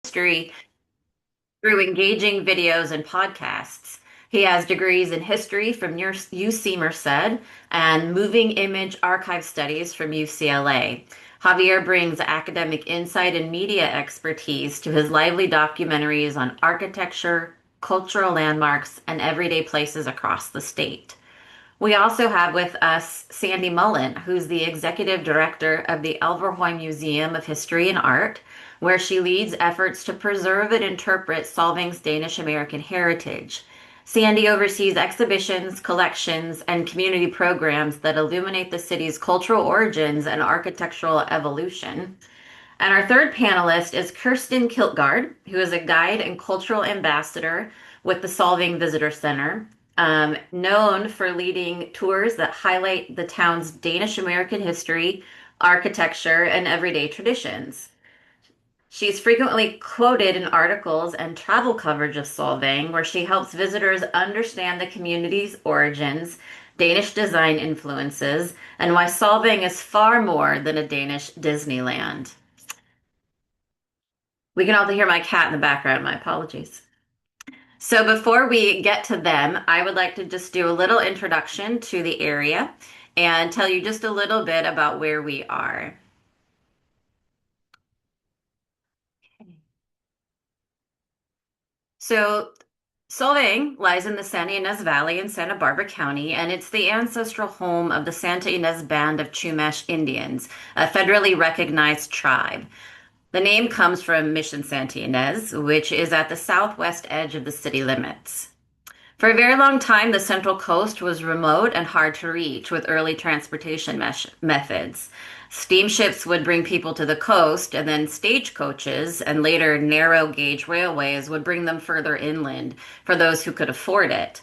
history through engaging videos and podcasts. He has degrees in history from UC Merced and moving image archive studies from UCLA. Javier brings academic insight and media expertise to his lively documentaries on architecture, cultural landmarks, and everyday places across the state. We also have with us Sandy Mullen, who's the executive director of the Elverhoy Museum of History and Art, where she leads efforts to preserve and interpret Solvang's Danish American heritage. Sandy oversees exhibitions, collections, and community programs that illuminate the city's cultural origins and architectural evolution. And our third panelist is Kirsten Kiltgard, who is a guide and cultural ambassador with the Solvang Visitor Center, known for leading tours that highlight the town's Danish American history, architecture, and everyday traditions. She's frequently quoted in articles and travel coverage of Solvang, where she helps visitors understand the community's origins, Danish design influences, and why Solvang is far more than a Danish Disneyland. We can also hear my cat in the background. My apologies. So before we get to them, I would like to just do a little introduction to the area and tell you just a little bit about where we are. So Solvang lies in the Santa Ynez Valley in Santa Barbara County, and it's the ancestral home of the Santa Ynez Band of Chumash Indians, a federally recognized tribe. The name comes from Mission Santa Ynez, which is at the southwest edge of the city limits. For a very long time, the Central Coast was remote and hard to reach with early transportation methods. Steamships would bring people to the coast, and then stagecoaches and later narrow gauge railways would bring them further inland for those who could afford it.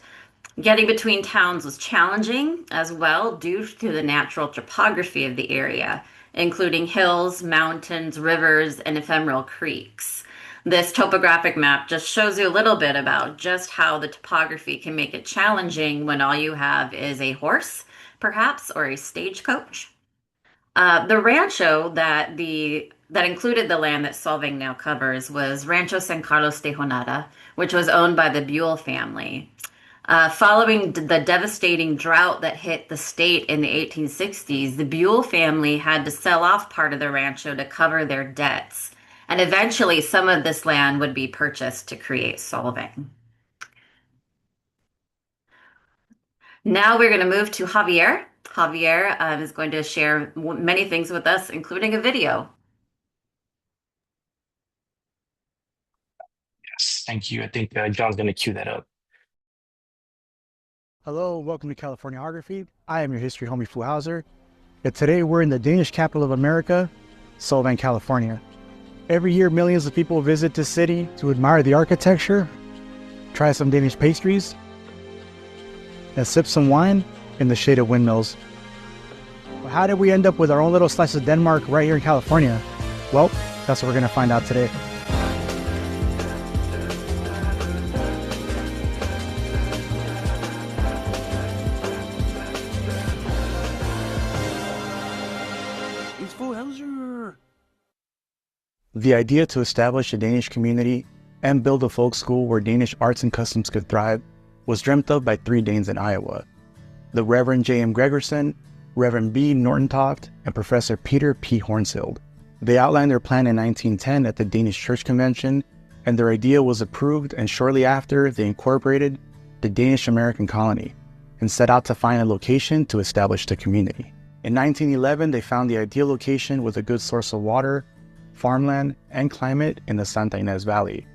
Getting between towns was challenging as well due to the natural topography of the area, including hills, mountains, rivers, and ephemeral creeks. This topographic map just shows you a little bit about just how the topography can make it challenging when all you have is a horse, perhaps, or a stagecoach. The rancho that included the land that Solvang now covers was Rancho San Carlos de Jonata, which was owned by the Buell family. Following the devastating drought that hit the state in the 1860s, the Buell family had to sell off part of the rancho to cover their debts. And eventually, some of this land would be purchased to create Solvang. Now we're going to move to Javier. Javier is going to share many things with us, including a video. Yes, thank you. I think John's going to cue that up. Hello, welcome to Californiography. I am your history homie Fu Hauser, and today we're in the Danish Capital of America, Solvang, California. Every year, millions of people visit this city to admire the architecture, try some Danish pastries, and sip some wine in the shade of windmills. But how did we end up with our own little slice of Denmark right here in California? Well, that's what we're going to find out today. The idea to establish a Danish community and build a folk school where Danish arts and customs could thrive was dreamt of by three Danes in Iowa: the Reverend J.M. Gregerson, Reverend B. Nortontoft, and Professor Peter P. Hornsild. They outlined their plan in 1910 at the Danish Church Convention, and their idea was approved, and shortly after, they incorporated the Danish American colony and set out to find a location to establish the community. In 1911, they found the ideal location with a good source of water, farmland, and climate in the Santa Ynez Valley,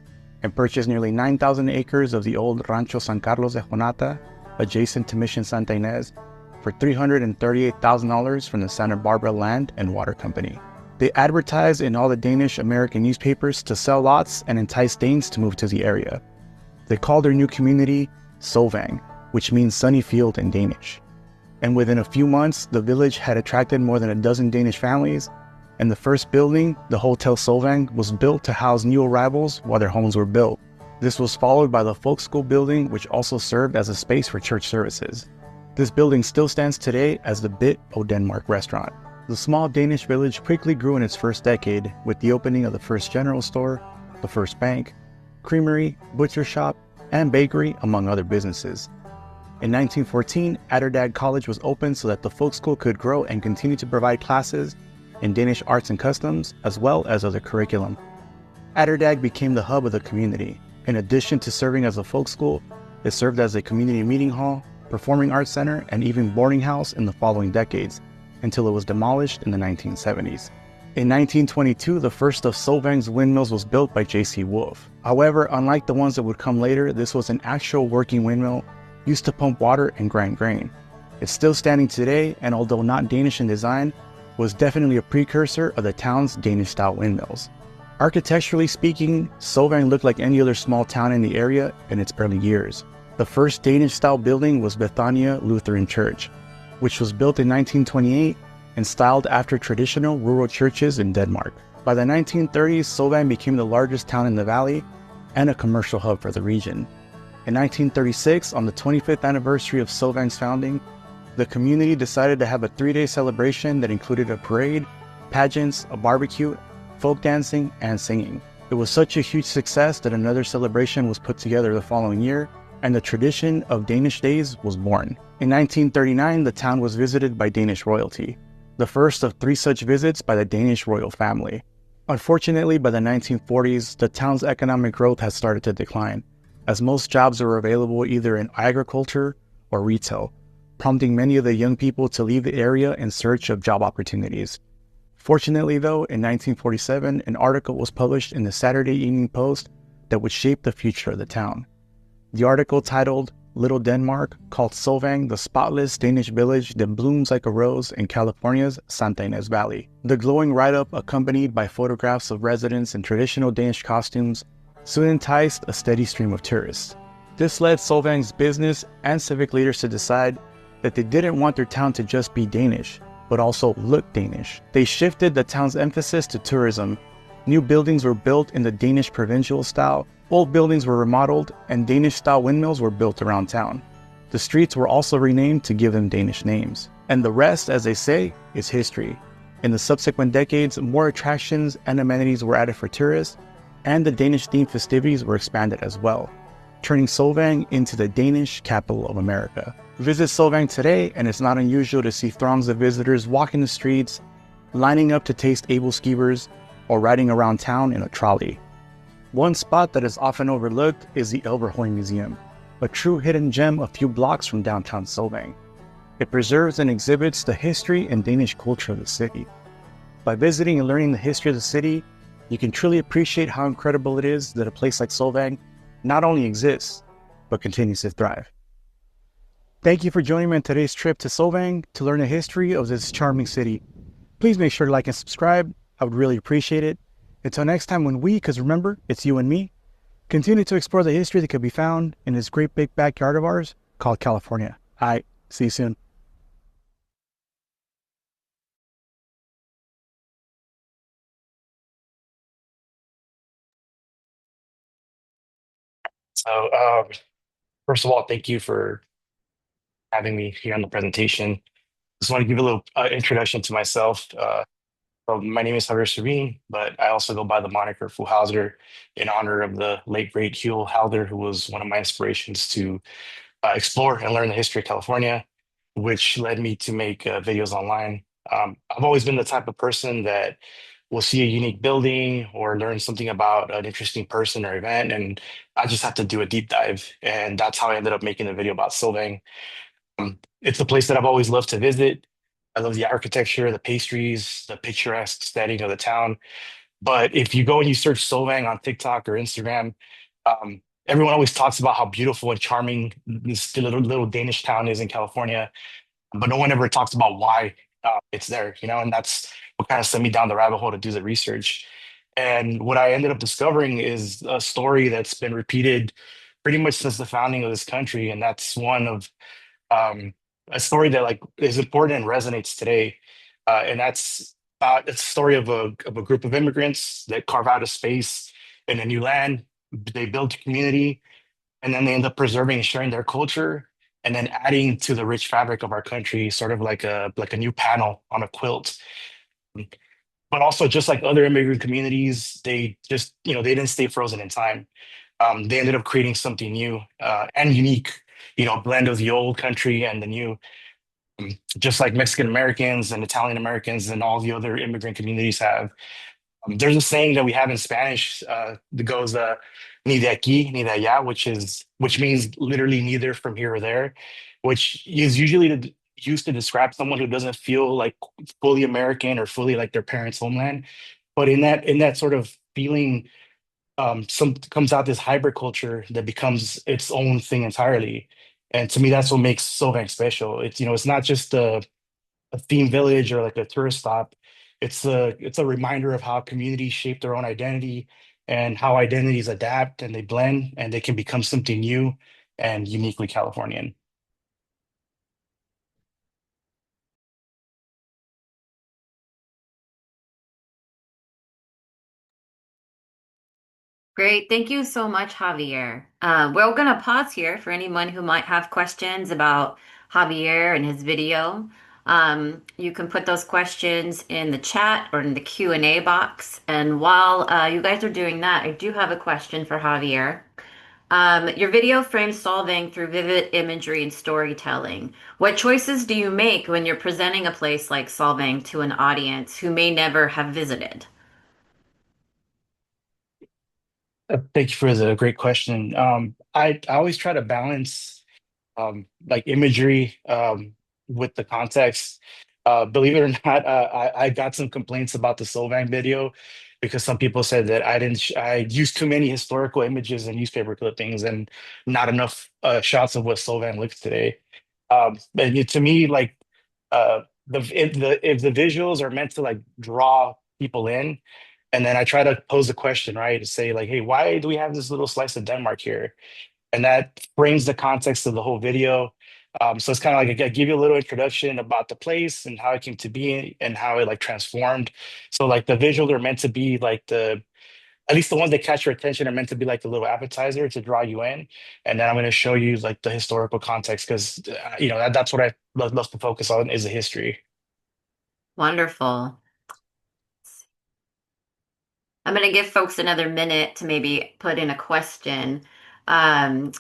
and purchased nearly 9,000 acres of the old Rancho San Carlos de Jonata, adjacent to Mission Santa Ynez, for $338,000 from the Santa Barbara Land and Water Company. They advertised in all the Danish American newspapers to sell lots and entice Danes to move to the area. They called their new community Solvang, which means sunny field in Danish. And within a few months, the village had attracted more than a dozen Danish families, and the first building, the Hotel Solvang, was built to house new arrivals while their homes were built. This was followed by the folk school building, which also served as a space for church services. This building still stands today as the Bit O Denmark restaurant. The small Danish village quickly grew in its first decade with the opening of the first general store, the first bank, creamery, butcher shop, and bakery, among other businesses. In 1914, Atterdag College was opened so that the folk school could grow and continue to provide classes in Danish arts and customs, as well as other curriculum. Atterdag became the hub of the community. In addition to serving as a folk school, it served as a community meeting hall, performing arts center, and even boarding house in the following decades, until it was demolished in the 1970s. In 1922, the first of Solvang's windmills was built by J.C. Wolfe. However, unlike the ones that would come later, this was an actual working windmill used to pump water and grind grain. It's still standing today, and although not Danish in design, was definitely a precursor of the town's Danish-style windmills. Architecturally speaking, Solvang looked like any other small town in the area in its early years. The first Danish-style building was Bethania Lutheran Church, which was built in 1928 and styled after traditional rural churches in Denmark. By the 1930s, Solvang became the largest town in the valley and a commercial hub for the region. In 1936, on the 25th anniversary of Solvang's founding, the community decided to have a 3-day celebration that included a parade, pageants, a barbecue, folk dancing, and singing. It was such a huge success that another celebration was put together the following year, and the tradition of Danish Days was born. In 1939, the town was visited by Danish royalty, the first of 3 such visits by the Danish royal family. Unfortunately, by the 1940s, the town's economic growth had started to decline, as most jobs were available either in agriculture or retail, prompting many of the young people to leave the area in search of job opportunities. Fortunately though, in 1947, an article was published in the Saturday Evening Post that would shape the future of the town. The article, titled Little Denmark, called Solvang the spotless Danish village that blooms like a rose in California's Santa Ynez Valley. The glowing write-up, accompanied by photographs of residents in traditional Danish costumes, soon enticed a steady stream of tourists. This led Solvang's business and civic leaders to decide that they didn't want their town to just be Danish, but also look Danish. They shifted the town's emphasis to tourism. New buildings were built in the Danish provincial style, old buildings were remodeled, and Danish-style windmills were built around town. The streets were also renamed to give them Danish names. And the rest, as they say, is history. In the subsequent decades, more attractions and amenities were added for tourists, and the Danish-themed festivities were expanded as well, turning Solvang into the Danish Capital of America. Visit Solvang today, and it's not unusual to see throngs of visitors walking the streets, lining up to taste æbleskivers, or riding around town in a trolley. One spot that is often overlooked is the Elverhøj Museum, a true hidden gem a few blocks from downtown Solvang. It preserves and exhibits the history and Danish culture of the city. By visiting and learning the history of the city, you can truly appreciate how incredible it is that a place like Solvang not only exists, but continues to thrive. Thank you for joining me on today's trip to Solvang to learn the history of this charming city. Please make sure to like and subscribe. I would really appreciate it. Until next time when we, because remember, it's you and me, continue to explore the history that could be found in this great big backyard of ours called California. All right, see you soon. So, first of all, thank you for having me here on the presentation. Just want to give a little introduction to myself. So my name is Javier Serene, but I also go by the moniker Fuhauser in honor of the late great Huell Halder, who was one of my inspirations to explore and learn the history of California, which led me to make videos online. I've always been the type of person that will see a unique building or learn something about an interesting person or event, and I just have to do a deep dive. And that's how I ended up making the video about Solvang. It's a place that I've always loved to visit. I love the architecture, the pastries, the picturesque setting of the town. But if you go and you search Solvang on TikTok or Instagram, everyone always talks about how beautiful and charming this little Danish town is in California, but no one ever talks about why it's there, and that's what kind of sent me down the rabbit hole to do the research. And what I ended up discovering is a story that's been repeated pretty much since the founding of this country, and that's one of a story that is important and resonates today. And that's it's a story of a group of immigrants that carve out a space in a new land. They build community, and then they end up preserving and sharing their culture, and then adding to the rich fabric of our country, sort of like a new panel on a quilt. but also just like other immigrant communities, they just, they didn't stay frozen in time. They ended up creating something new and unique, blend of the old country and the new, just like Mexican Americans and Italian Americans and all the other immigrant communities have. There's a saying that we have in Spanish that goes "ni de aquí ni de allá," which means literally neither from here or there, which is usually used to describe someone who doesn't feel like fully American or fully like their parents' homeland. But in that sort of feeling, some comes out this hybrid culture that becomes its own thing entirely. And to me, that's what makes Solvang special. It's not just a theme village or like a tourist stop. It's a reminder of how communities shape their own identity and how identities adapt and they blend and they can become something new and uniquely Californian. Great. Thank you so much, Javier. We're going to pause here for anyone who might have questions about Javier and his video. You can put those questions in the chat or in the Q&A box. And while you guys are doing that, I do have a question for Javier. Your video frames solving through vivid imagery and storytelling. What choices do you make when you're presenting a place like Solvang to an audience who may never have visited? Thank you for the great question. I always try to balance like imagery with the context. Believe it or not, I got some complaints about the Solvang video because some people said that I used too many historical images and newspaper clippings and not enough shots of what Solvang looks today. To me, like if the visuals are meant to like draw people in, and then I try to pose a question, right? To say like, hey, why do we have this little slice of Denmark here? And that frames the context of the whole video. So it's kind of like I give you a little introduction about the place and how it came to be and how it like transformed. So like the visuals are meant to be like at least the ones that catch your attention are meant to be like the little appetizer to draw you in. And then I'm going to show you like the historical context because that's what I love to focus on is the history. Wonderful. I'm going to give folks another minute to maybe put in a question. Um,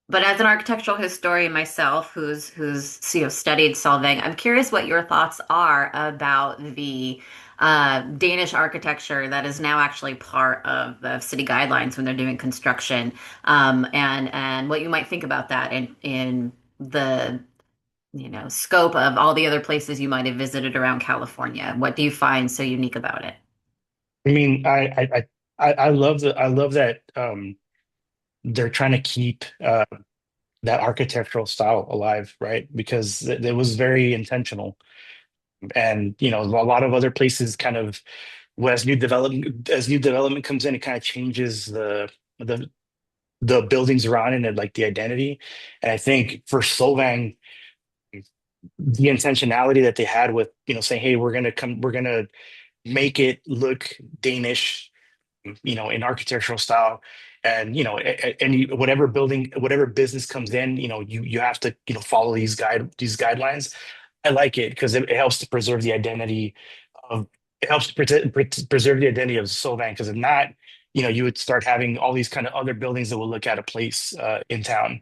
but as an architectural historian myself, who's studied Solvang, I'm curious what your thoughts are about the Danish architecture that is now actually part of the city guidelines when they're doing construction, and what you might think about that in the scope of all the other places you might have visited around California. What do you find so unique about it? I mean, I love that they're trying to keep that architectural style alive, right? Because it was very intentional. And a lot of other places kind of as new development comes in, it kind of changes the the buildings around it and like the identity. And I think for Solvang, the intentionality that they had with saying, hey, we're gonna make it look Danish, in architectural style. And whatever building, whatever business comes in, you have to follow these guidelines. I like it because it helps to preserve the identity of it helps to preserve the identity of Solvang. Because if not, you would start having all these kind of other buildings that will look at a place in town.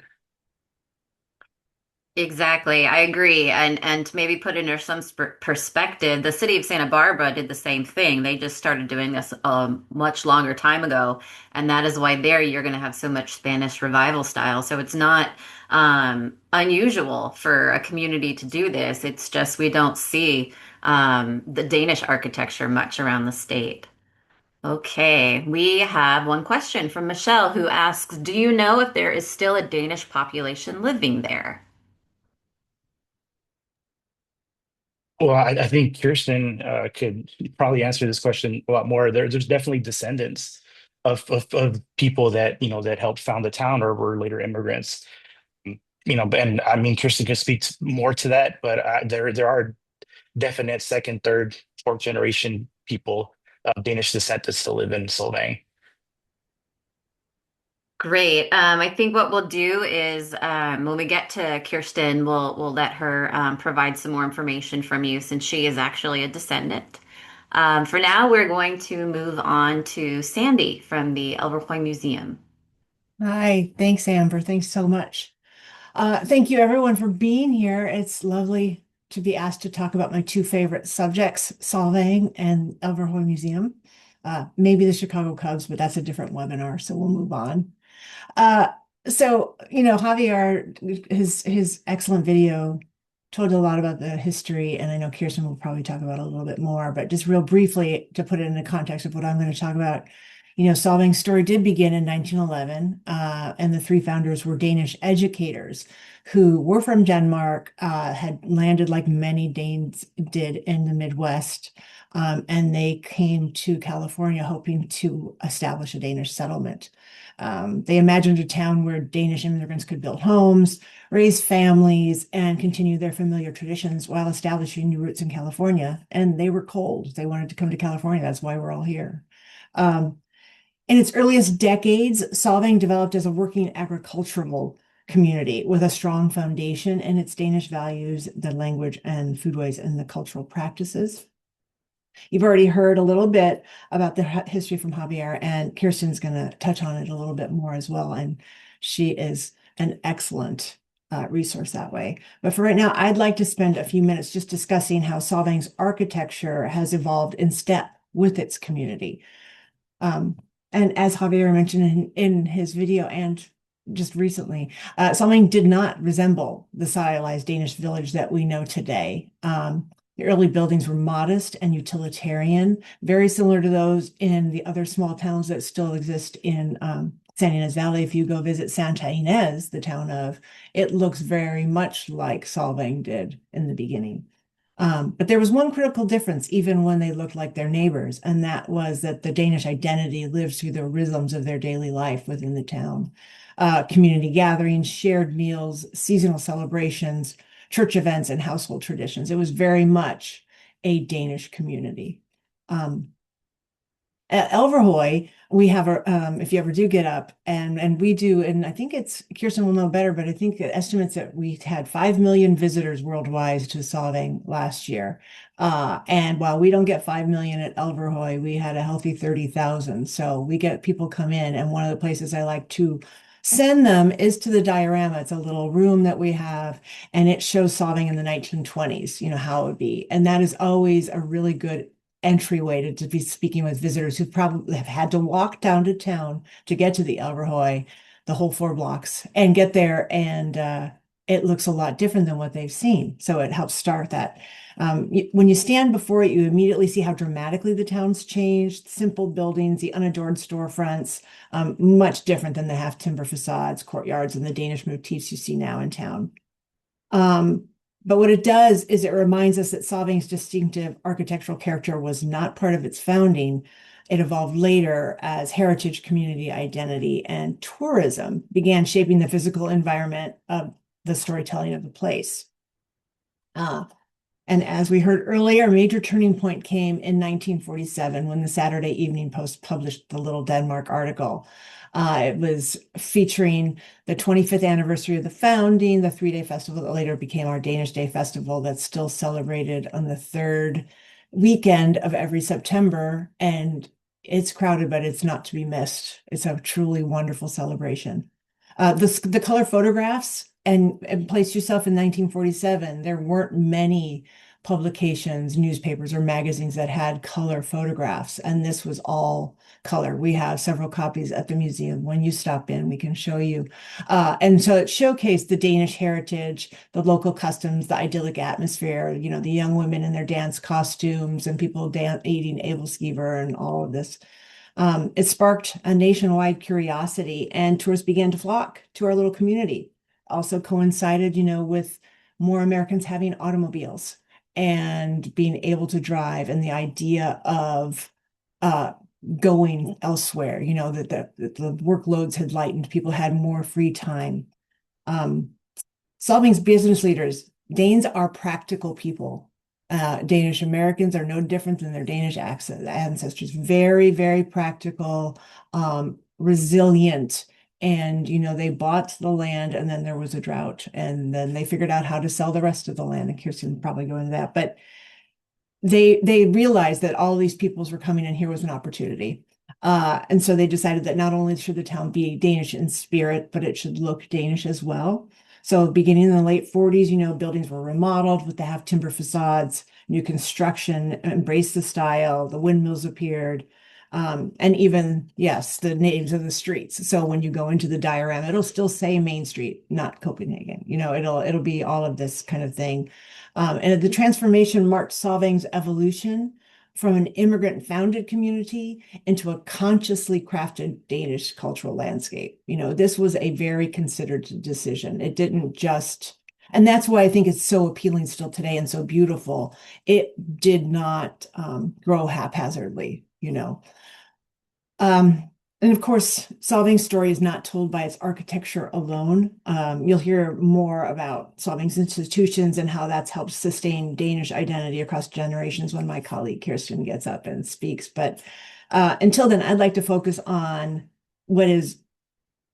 Exactly. I agree. And to maybe put into some perspective, the city of Santa Barbara did the same thing. They just started doing this a much longer time ago. And that is why there you're going to have so much Spanish revival style. So it's not unusual for a community to do this. It's just we don't see the Danish architecture much around the state. Okay, we have one question from Michelle who asks, do you know if there is still a Danish population living there? Well, I think Kirsten could probably answer this question a lot more. There's definitely descendants of people that that helped found the town or were later immigrants. And I mean Kirsten could speak more to that, but there are definite second, third, fourth generation people of Danish descent that still live in Solvang. Great. I think what we'll do is when we get to Kirsten, we'll let her provide some more information from you since she is actually a descendant. For now, we're going to move on to Sandy from the Elverhoy Museum. Hi, thanks, Amber. Thanks so much. Thank you, everyone, for being here. It's lovely to be asked to talk about my two favorite subjects, Solvang and Elverhoy Museum. Maybe the Chicago Cubs, but that's a different webinar, so we'll move on. Uh, Javier, his excellent video told a lot about the history, and I know Kirsten will probably talk about it a little bit more, but just real briefly to put it in the context of what I'm going to talk about. Solvang's story did begin in 1911, and the three founders were Danish educators who were from Denmark, had landed like many Danes did in the Midwest, and they came to California hoping to establish a Danish settlement. They imagined a town where Danish immigrants could build homes, raise families, and continue their familiar traditions while establishing new roots in California. And they were cold. They wanted to come to California. That's why we're all here. In its earliest decades, Solvang developed as a working agricultural community with a strong foundation in its Danish values, the language and foodways, and the cultural practices. You've already heard a little bit about the history from Javier, and Kirsten's going to touch on it a little bit more as well. And she is an excellent resource that way. But for right now, I'd like to spend a few minutes just discussing how Solvang's architecture has evolved in step with its community. And as Javier mentioned in his video and just recently, Solvang did not resemble the stylized Danish village that we know today. The early buildings were modest and utilitarian, very similar to those in the other small towns that still exist in San Ynez Valley. If you go visit Santa Ynez, the town of, it looks very much like Solvang did in the beginning. But there was one critical difference, even when they looked like their neighbors, and that was that the Danish identity lives through the rhythms of their daily life within the town. Community gatherings, shared meals, seasonal celebrations, church events, and household traditions. It was very much a Danish community. At Elverhoy, we have if you ever do get up, and we do, and I think it's, Kirsten will know better, but I think the estimates that we had 5 million visitors worldwide to Solvang last year. And while we don't get 5 million at Elverhoy, we had a healthy 30,000. So we get people come in, and one of the places I like to send them is to the diorama. It's a little room that we have, and it shows Solvang in the 1920s, how it would be. And that is always a really good entryway to be speaking with visitors who probably have had to walk down to town to get to the Elverhoy, the whole 4 blocks, and get there. And it looks a lot different than what they've seen. So it helps start that. When you stand before it, you immediately see how dramatically the town's changed. Simple buildings, the unadorned storefronts, much different than the half timber facades, courtyards, and the Danish motifs you see now in town. But what it does is it reminds us that Solvang's distinctive architectural character was not part of its founding. It evolved later as heritage, community identity, and tourism began shaping the physical environment of the storytelling of the place. And as we heard earlier, a major turning point came in 1947 when the Saturday Evening Post published the Little Denmark article. It was featuring the 25th anniversary of the founding, the 3-day festival that later became our Danish Day Festival that's still celebrated on the 3rd weekend of every September. And it's crowded, but it's not to be missed. It's a truly wonderful celebration. The color photographs, and place yourself in 1947, there weren't many publications, newspapers, or magazines that had color photographs, and this was all color. We have several copies at the museum. When you stop in, we can show you. And so it showcased the Danish heritage, the local customs, the idyllic atmosphere, the young women in their dance costumes and people eating æbleskiver and all of this. It sparked a nationwide curiosity, and tourists began to flock to our little community. Also coincided, with more Americans having automobiles and being able to drive, and the idea of going elsewhere, that the workloads had lightened, people had more free time. Solvang's business leaders, Danes are practical people. Danish Americans are no different than their Danish ancestors, very, very practical, resilient. And, they bought the land, and then there was a drought, and then they figured out how to sell the rest of the land. And Kirsten will probably go into that. But they realized that all these peoples were coming and here was an opportunity. And so they decided that not only should the town be Danish in spirit, but it should look Danish as well. So beginning in the late 40s, buildings were remodeled with the half timber facades, new construction embraced the style, the windmills appeared, and even, yes, the names of the streets. So when you go into the diorama, it'll still say Main Street, not Copenhagen. It'll be all of this kind of thing. And the transformation marked Solvang's evolution from an immigrant-founded community into a consciously crafted Danish cultural landscape. This was a very considered decision. It didn't just, and that's why I think it's so appealing still today and so beautiful. It did not grow haphazardly. And of course, Solvang's story is not told by its architecture alone. You'll hear more about Solvang's institutions and how that's helped sustain Danish identity across generations when my colleague Kirsten gets up and speaks. But until then, I'd like to focus on what is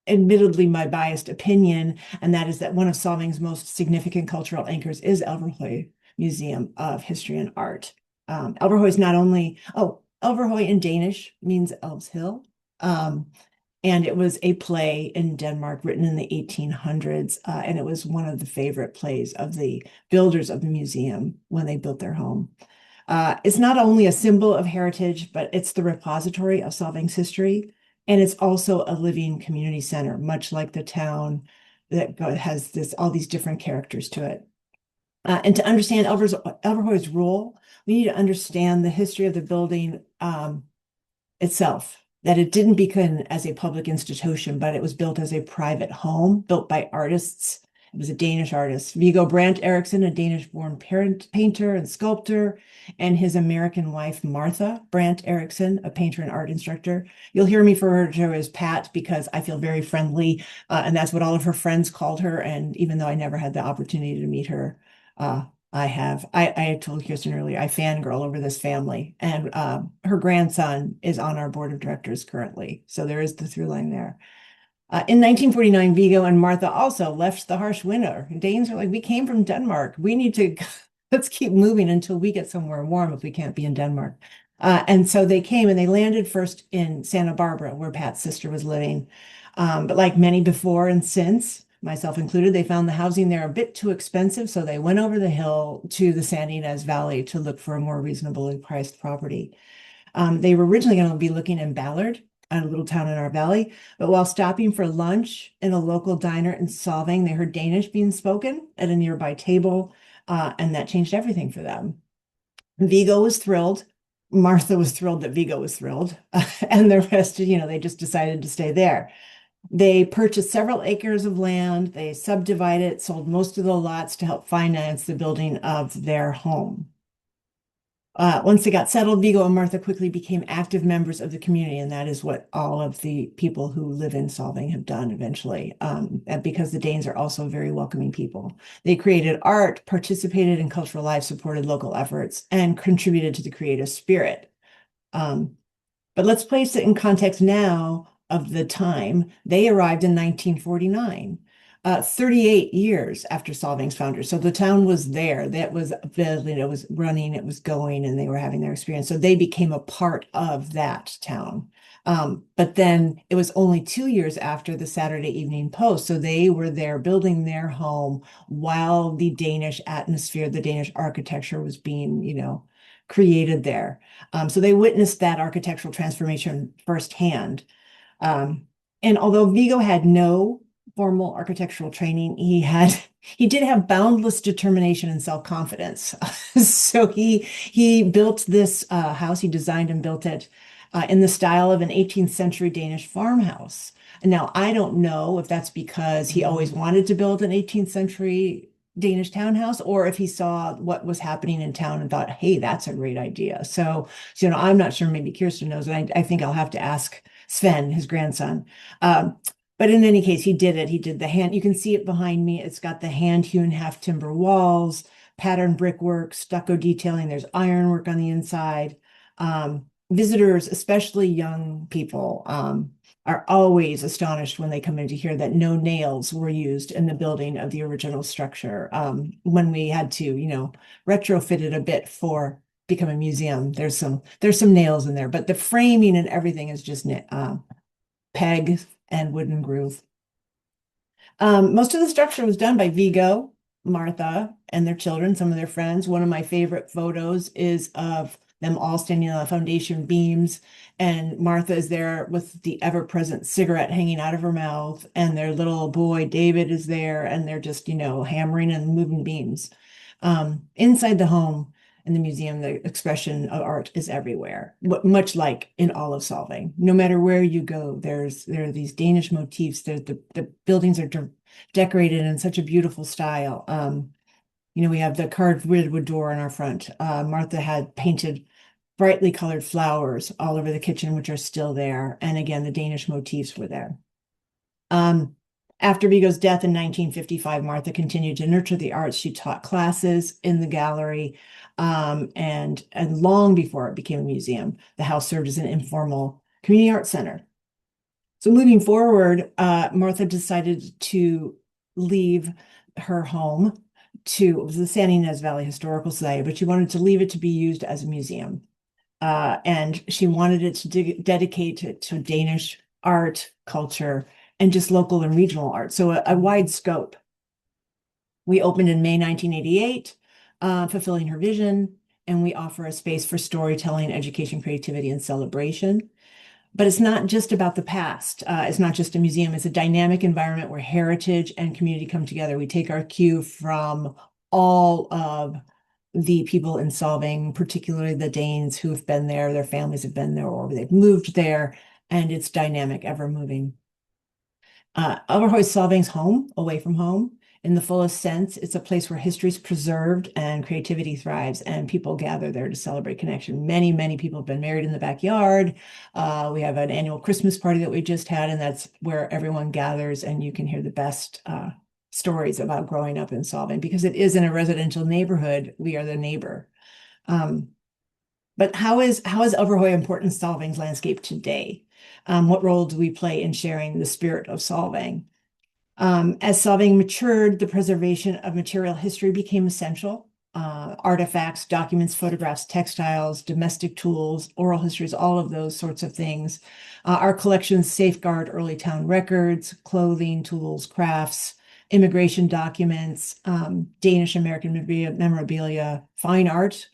admittedly my biased opinion, and that is that one of Solvang's most significant cultural anchors is Elverhøj Museum of History and Art. Elverhøj is not only, Elverhøj in Danish means Elves Hill. And it was a play in Denmark written in the 1800s. And it was one of the favorite plays of the builders of the museum when they built their home. It's not only a symbol of heritage, but it's the repository of Solvang's history. And it's also a living community center, much like the town that has all these different characters to it. And to understand Elverhøj's role, we need to understand the history of the building itself, that it didn't begin as a public institution, but it was built as a private home, built by artists. It was a Danish artist, Viggo Brandt Eriksen, a Danish-born painter and sculptor, and his American wife, Martha Brandt Eriksen, a painter and art instructor. You'll hear me refer to her as Pat because I feel very friendly, and that's what all of her friends called her. And even though I never had the opportunity to meet her, I told Kirsten earlier, I fangirl over this family, and her grandson is on our board of directors currently. So there is the through line there. In 1949, Viggo and Martha also left the harsh winter. Danes are like, we came from Denmark. We need to, let's keep moving until we get somewhere warm if we can't be in Denmark. And so they came and they landed first in Santa Barbara, where Pat's sister was living. But like many before and since, myself included, they found the housing there a bit too expensive. So they went over the hill to the San Ynez Valley to look for a more reasonably priced property. They were originally going to be looking in Ballard, a little town in our valley, but while stopping for lunch in a local diner in Solvang, they heard Danish being spoken at a nearby table, and that changed everything for them. Viggo was thrilled. Martha was thrilled that Viggo was thrilled, and the rest, they just decided to stay there. They purchased several acres of land, they subdivided, sold most of the lots to help finance the building of their home. Once they got settled, Viggo and Martha quickly became active members of the community, and that is what all of the people who live in Solvang have done eventually, because the Danes are also very welcoming people. They created art, participated in cultural life, supported local efforts, and contributed to the creative spirit. But let's place it in context now of the time. They arrived in 1949. 38 years after Solvang's founder. So the town was there. That was building, it was running, it was going, and they were having their experience. So they became a part of that town. But then it was only 2 years after the Saturday Evening Post. So they were there building their home while the Danish atmosphere, the Danish architecture was being, created there. So they witnessed that architectural transformation firsthand. And although Viggo had no formal architectural training, he did have boundless determination and self-confidence. So he built this house. He designed and built it in the style of an 18th century Danish farmhouse. And now I don't know if that's because he always wanted to build an 18th century Danish townhouse, or if he saw what was happening in town and thought, hey, that's a great idea. So I'm not sure, maybe Kirsten knows, and I think I'll have to ask Sven, his grandson. But in any case, he did it. He did the hand. You can see it behind me. It's got the hand-hewn half timber walls, patterned brickwork, stucco detailing. There's ironwork on the inside. Visitors, especially young people, are always astonished when they come in to hear that no nails were used in the building of the original structure. When we had to, retrofit it a bit for become a museum. There's some nails in there, but the framing and everything is just peg and wooden groove. Most of the structure was done by Vigo, Martha, and their children, some of their friends. One of my favorite photos is of them all standing on the foundation beams, and Martha is there with the ever-present cigarette hanging out of her mouth, and their little boy David is there, and they're just, hammering and moving beams. Inside the home in the museum, the expression of art is everywhere, much like in all of Solvang. No matter where you go, there are these Danish motifs. The buildings are decorated in such a beautiful style. We have the carved redwood door in our front. Martha had painted brightly colored flowers all over the kitchen, which are still there. And again, the Danish motifs were there. After Vigo's death in 1955, Martha continued to nurture the arts. She taught classes in the gallery, and long before it became a museum, the house served as an informal community arts center. So moving forward, Martha decided to leave her home it was the San Ynez Valley Historical Society, but she wanted to leave it to be used as a museum. And she wanted it to dedicate it to Danish art, culture, and just local and regional art. So a wide scope. We opened in May 1988, fulfilling her vision, and we offer a space for storytelling, education, creativity, and celebration. But it's not just about the past. It's not just a museum. It's a dynamic environment where heritage and community come together. We take our cue from all of the people in Solvang, particularly the Danes who have been there, their families have been there, or they've moved there, and it's dynamic, ever moving. Overhoy is Solvang's home, away from home. In the fullest sense, it's a place where history is preserved and creativity thrives, and people gather there to celebrate connection. Many, many people have been married in the backyard. We have an annual Christmas party that we just had, and that's where everyone gathers, and you can hear the best stories about growing up in Solvang, because it is in a residential neighborhood. We are the neighbor. But how is Overhoy important in Solvang's landscape today? What role do we play in sharing the spirit of Solvang? As Solvang matured, the preservation of material history became essential. Artifacts, documents, photographs, textiles, domestic tools, oral histories, all of those sorts of things. Our collections safeguard early town records, clothing, tools, crafts, immigration documents, Danish American memorabilia, fine art,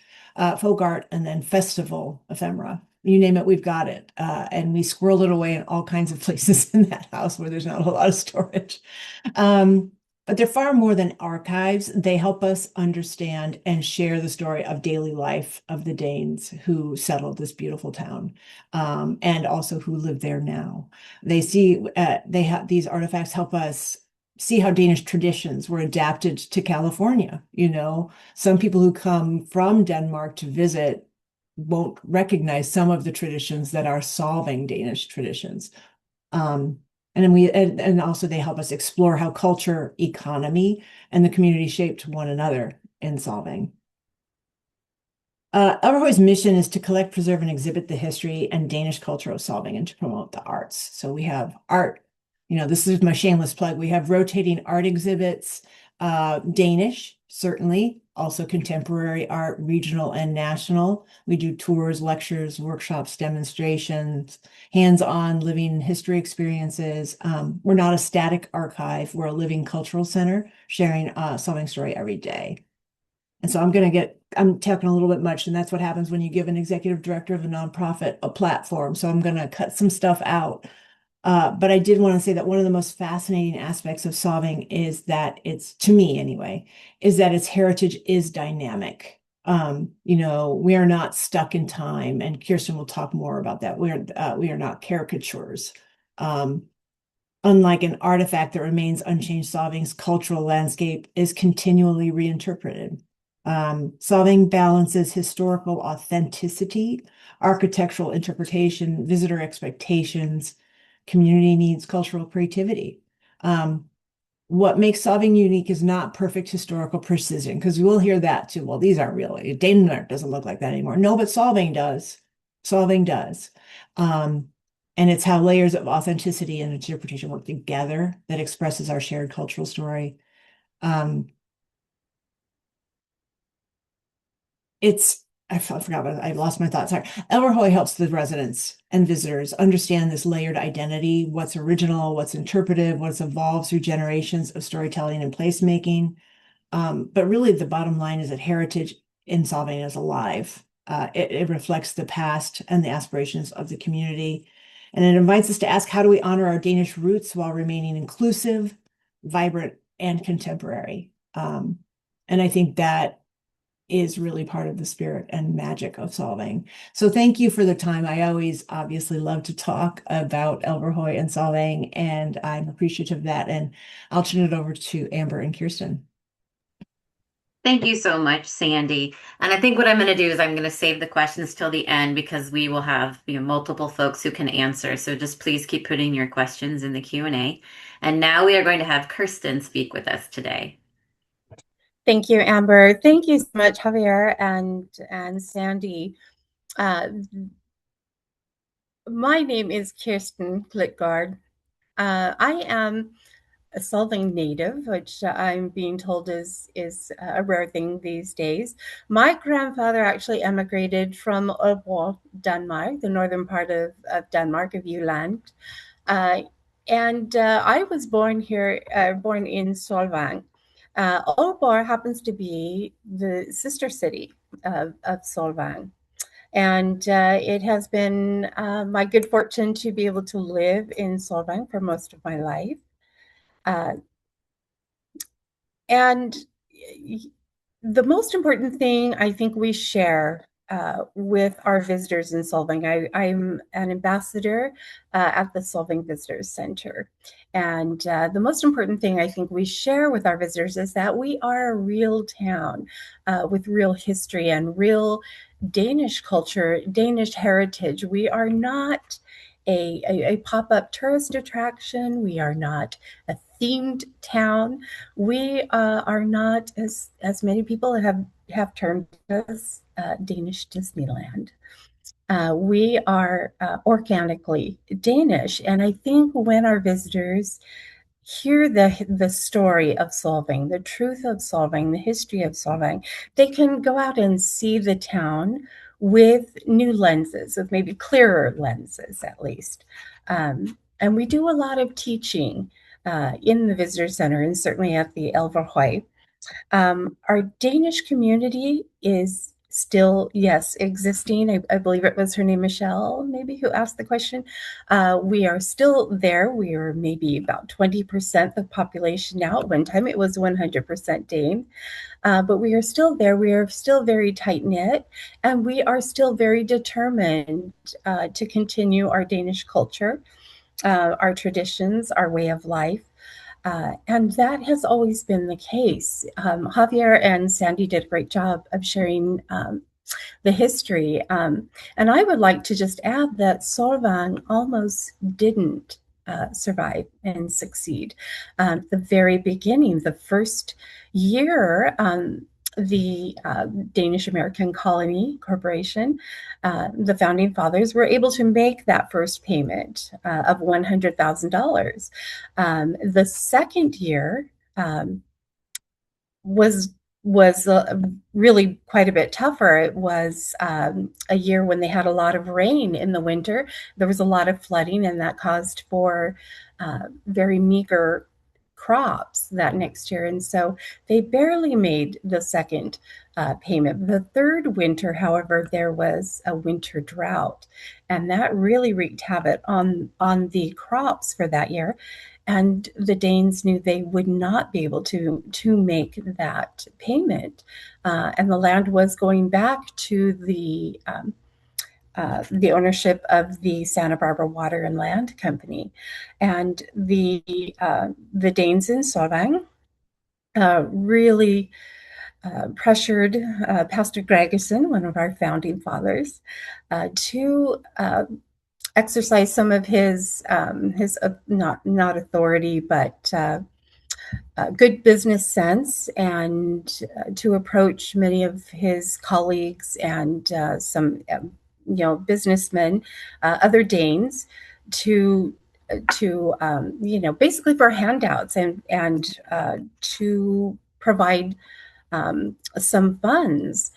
folk art, and then festival ephemera. You name it, we've got it. And we squirrel it away in all kinds of places in that house where there's not a lot of storage. But they're far more than archives. They help us understand and share the story of daily life of the Danes who settled this beautiful town, and also who live there now. These artifacts help us see how Danish traditions were adapted to California. Some people who come from Denmark to visit won't recognize some of the traditions that are Solvang Danish traditions. And also they help us explore how culture, economy, and the community shaped one another in Solvang. Overhoy's mission is to collect, preserve, and exhibit the history and Danish culture of Solvang, and to promote the arts. So we have art. This is my shameless plug. We have rotating art exhibits, Danish, certainly, also contemporary art, regional and national. We do tours, lectures, workshops, demonstrations, hands-on living history experiences. We're not a static archive. We're a living cultural center sharing Solvang story every day. And so I'm talking a little bit much, and that's what happens when you give an executive director of a nonprofit a platform. So I'm going to cut some stuff out. But I did want to say that one of the most fascinating aspects of Solvang is that to me anyway, is that its heritage is dynamic. We are not stuck in time, and Kirsten will talk more about that. We are not caricatures. Unlike an artifact that remains unchanged, Solvang's cultural landscape is continually reinterpreted. Solvang balances historical authenticity, architectural interpretation, visitor expectations, community needs, cultural creativity. What makes Solvang unique is not perfect historical precision, because we will hear that too. Well, these aren't really, Denmark doesn't look like that anymore. No, but Solvang does. Solvang does. And it's how layers of authenticity and interpretation work together that expresses our shared cultural story. It's forgot what I lost my thoughts. Sorry. Elverhoy helps the residents and visitors understand this layered identity, what's original, what's interpretive, what's evolved through generations of storytelling and placemaking. But really, the bottom line is that heritage in Solvang is alive. It reflects the past and the aspirations of the community. And it invites us to ask, how do we honor our Danish roots while remaining inclusive, vibrant, and contemporary? And I think that is really part of the spirit and magic of Solvang. So thank you for the time. I always obviously love to talk about Elverhoy and Solvang, and I'm appreciative of that. And I'll turn it over to Amber and Kirsten. Thank you so much, Sandy. And I think what I'm going to do is I'm going to save the questions till the end because we will have, multiple folks who can answer. So just please keep putting your questions in the Q&A. And now we are going to have Kirsten speak with us today. Thank you, Amber. Thank you so much, Javier and Sandy. My name is Kirsten Klitgaard. I am a Solvang native, which I'm being told is a rare thing these days. My grandfather actually emigrated from Aalborg, Denmark, the northern part of Denmark, of Jylland. And I was born here, born in Solvang. Aalborg happens to be the sister city of Solvang. And it has been my good fortune to be able to live in Solvang for most of my life. And the most important thing I think we share with our visitors in Solvang, I'm an ambassador at the Solvang Visitors Center. And the most important thing I think we share with our visitors is that we are a real town with real history and real Danish culture, Danish heritage. We are not a pop-up tourist attraction. We are not a themed town. We are not, as many people have termed us, Danish Disneyland. We are organically Danish, and I think when our visitors hear the story of Solvang, the truth of Solvang, the history of Solvang, they can go out and see the town with new lenses, with maybe clearer lenses at least. And we do a lot of teaching in the visitor center and certainly at the Elverhoy. Our Danish community is still, yes, existing. I believe it was her name, Michelle, maybe, who asked the question. We are still there. We are maybe about 20% of the population now. At one time, it was 100% Dane. But we are still there. We are still very tight-knit, and we are still very determined to continue our Danish culture, our traditions, our way of life. And that has always been the case. Javier and Sandy did a great job of sharing the history. And I would like to just add that Solvang almost didn't survive and succeed. The very beginning, the first year, the Danish American Colony Corporation, the founding fathers were able to make that first payment of $100,000. The second year was really quite a bit tougher. It was a year when they had a lot of rain in the winter. There was a lot of flooding, and that caused for very meager crops that next year. And so they barely made the second payment. The third winter, however, there was a winter drought, and that really wreaked havoc on the crops for that year. And the Danes knew they would not be able to make that payment. And the land was going back to the ownership of the Santa Barbara Water and Land Company. And the Danes in Solvang really pressured Pastor Gregerson, one of our founding fathers, to exercise some of his not authority, but good business sense, and to approach many of his colleagues and some businessmen, other Danes, to basically for handouts and to provide some funds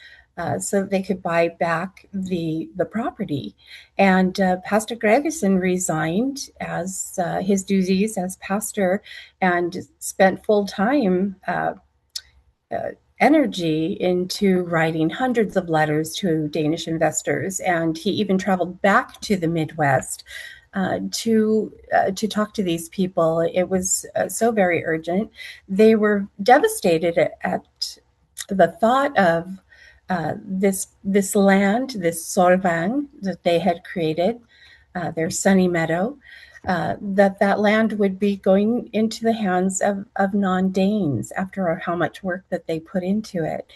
so they could buy back the property. And Pastor Gregerson resigned as his duties as pastor and spent full time energy into writing hundreds of letters to Danish investors. And he even traveled back to the Midwest to talk to these people. It was so very urgent. They were devastated at the thought of this land, this Solvang that they had created, their sunny meadow, that land would be going into the hands of non-Danes after how much work that they put into it.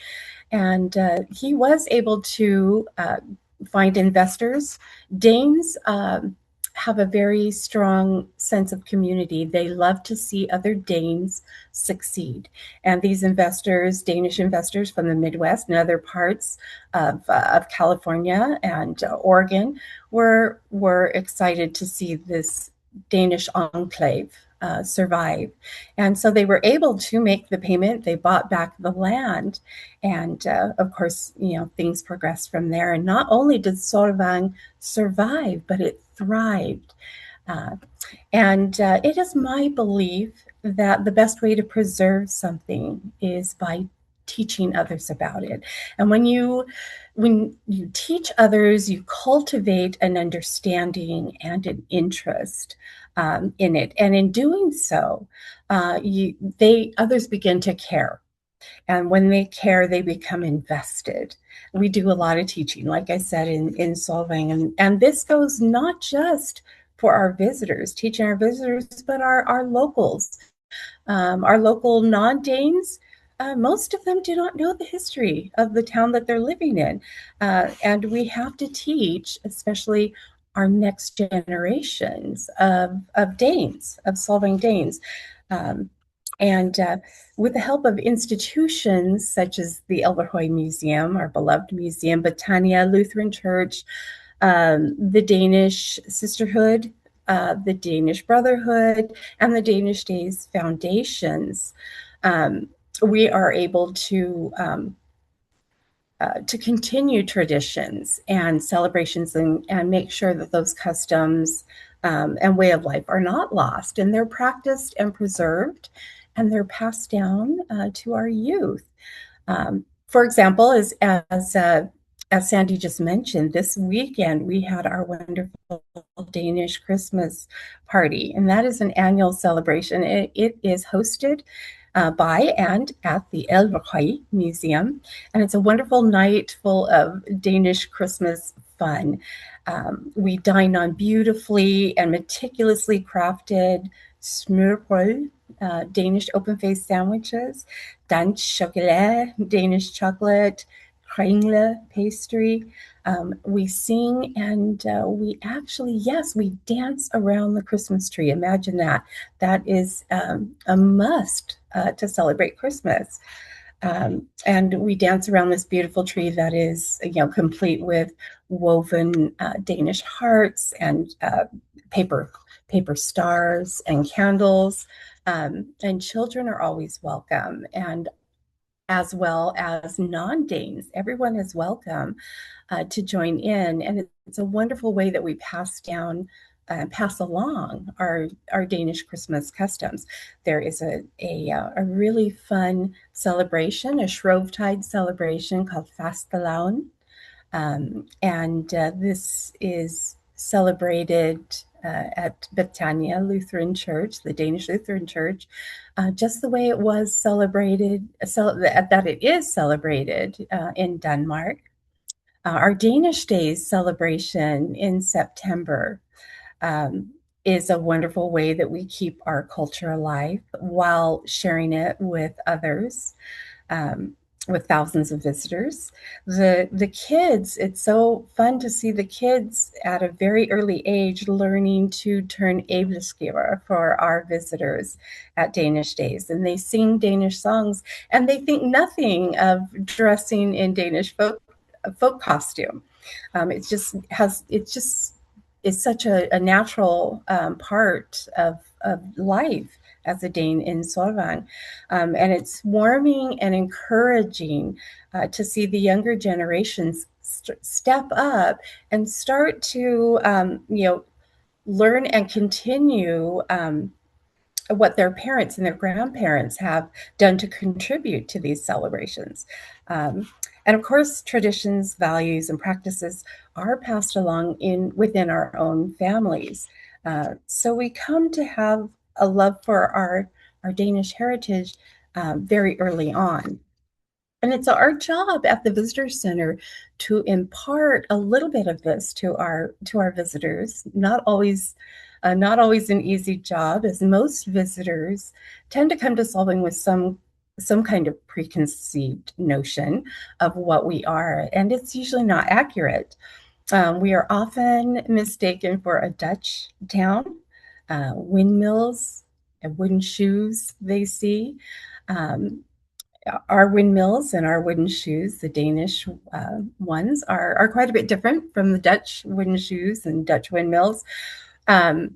And he was able to find investors. Danes have a very strong sense of community. They love to see other Danes succeed. And these investors, Danish investors from the Midwest and other parts of California and Oregon, were excited to see this Danish enclave survive. And so they were able to make the payment. They bought back the land. And of course, things progressed from there. And not only did Solvang survive, but it thrived. And it is my belief that the best way to preserve something is by teaching others about it. And when you teach others, you cultivate an understanding and an interest in it. And in doing so, others begin to care. And when they care, they become invested. We do a lot of teaching, like I said, in Solvang. And this goes not just for our visitors, teaching our visitors, but our locals, our local non-Danes. Most of them do not know the history of the town that they're living in. And we have to teach, especially our next generations of Danes, of Solvang Danes. And with the help of institutions such as the Älvsjö Museum, our beloved museum, Britannia Lutheran Church, the Danish Sisterhood, the Danish Brotherhood, and the Danish Days Foundations, we are able to continue traditions and celebrations and make sure that those customs and way of life are not lost, and they're practiced and preserved, and they're passed down to our youth. For example, as Sandy just mentioned, this weekend we had our wonderful Danish Christmas party, and that is an annual celebration. It is hosted by and at the Älvsjö Museum, and it's a wonderful night full of Danish Christmas fun. We dine on beautifully and meticulously crafted smørbrød, Danish open-faced sandwiches, dansk chocolate, Danish chocolate, kringle pastry. We sing, and we actually, we dance around the Christmas tree. Imagine that. That is a must to celebrate Christmas. And we dance around this beautiful tree that is, complete with woven Danish hearts and paper stars and candles. And children are always welcome, and as well as non-Danes. Everyone is welcome to join in. And it's a wonderful way that we pass along our Danish Christmas customs. There is a really fun celebration, a Shrovetide celebration called Fastelavn. And this is celebrated at Britannia Lutheran Church, the Danish Lutheran Church, just the way it was celebrated, that it is celebrated in Denmark. Our Danish Days celebration in September is a wonderful way that we keep our culture alive while sharing it with others, with thousands of visitors. The kids, it's so fun to see the kids at a very early age learning to turn æbleskiver for our visitors at Danish Days. And they sing Danish songs, and they think nothing of dressing in Danish folk costume. It's is such a natural part of life as a Dane in Solvang. And it's warming and encouraging to see the younger generations step up and start to, learn and continue what their parents and their grandparents have done to contribute to these celebrations. And of course, traditions, values, and practices are passed along within our own families. So we come to have a love for our Danish heritage very early on. And it's our job at the Visitor Center to impart a little bit of this to our visitors. Not always an easy job, as most visitors tend to come to Solvang with some kind of preconceived notion of what we are, and it's usually not accurate. We are often mistaken for a Dutch town, windmills and wooden shoes they see. Our windmills and our wooden shoes, the Danish ones, are quite a bit different from the Dutch wooden shoes and Dutch windmills. And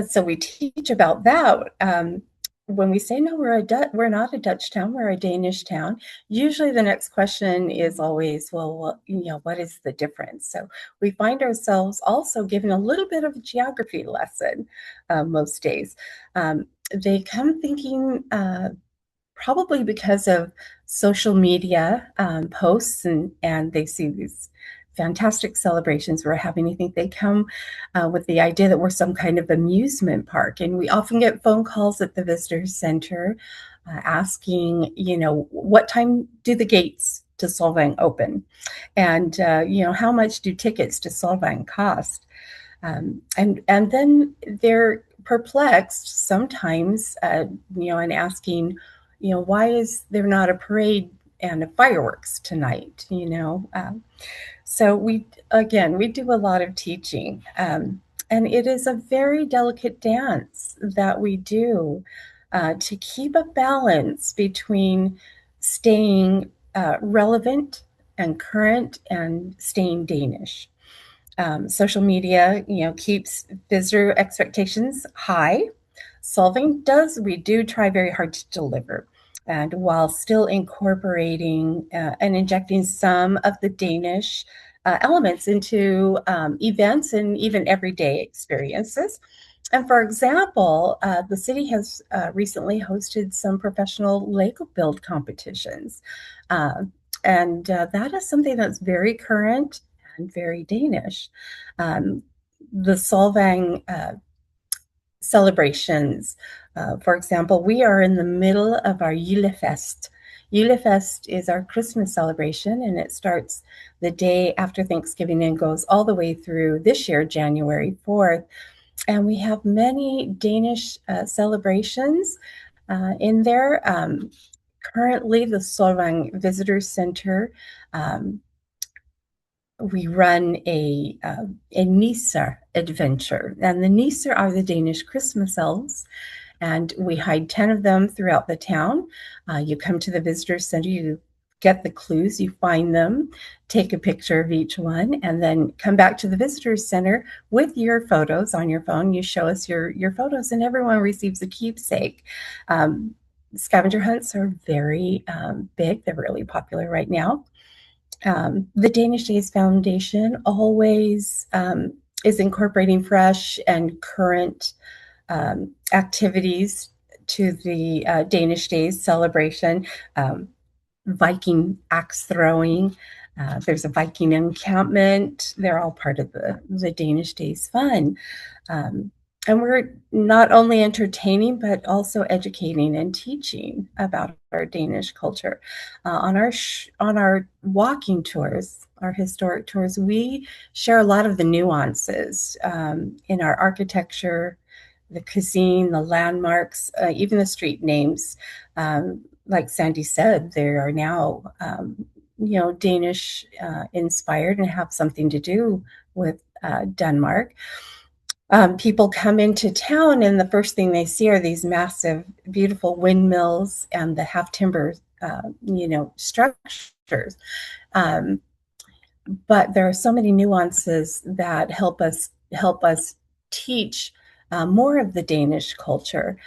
so we teach about that. When we say, no, we're not a Dutch town, we're a Danish town, usually the next question is always, well, what is the difference? So we find ourselves also giving a little bit of a geography lesson most days. They come thinking, probably because of social media posts, and they see these fantastic celebrations we're having. I think they come with the idea that we're some kind of amusement park. And we often get phone calls at the visitor center asking, what time do the gates to Solvang open? And, how much do tickets to Solvang cost? And then they're perplexed sometimes, and asking, why is there not a parade and fireworks tonight? So we do a lot of teaching, and it is a very delicate dance that we do to keep a balance between staying relevant and current and staying Danish. Social media, keeps visitor expectations high. We do try very hard to deliver, and while still incorporating and injecting some of the Danish elements into events and even everyday experiences. And for example, the city has recently hosted some professional Lego build competitions. And that is something that's very current and very Danish. The Solvang celebrations. For example, we are in the middle of our Julefest. Julefest is our Christmas celebration, and it starts the day after Thanksgiving and goes all the way through this year, January 4th. And we have many Danish celebrations in there. Currently, the Solvang Visitor Center, we run a Nisser adventure, and the Nisser are the Danish Christmas elves, and we hide 10 of them throughout the town. You come to the visitor center, you get the clues, you find them, take a picture of each one, and then come back to the visitor center with your photos on your phone. You show us your photos, and everyone receives a keepsake. Scavenger hunts are very big. They're really popular right now. The Danish Days Foundation always is incorporating fresh and current activities to the Danish Days celebration. Viking axe throwing, there's a Viking encampment. They're all part of the Danish Days fun. And we're not only entertaining, but also educating and teaching about our Danish culture. On our walking tours, our historic tours, we share a lot of the nuances in our architecture, the cuisine, the landmarks, even the street names. Like Sandy said, they are now, Danish inspired and have something to do with Denmark. People come into town, and the first thing they see are these massive, beautiful windmills and the half timber, structures. but there are so many nuances that help us teach more of the Danish culture.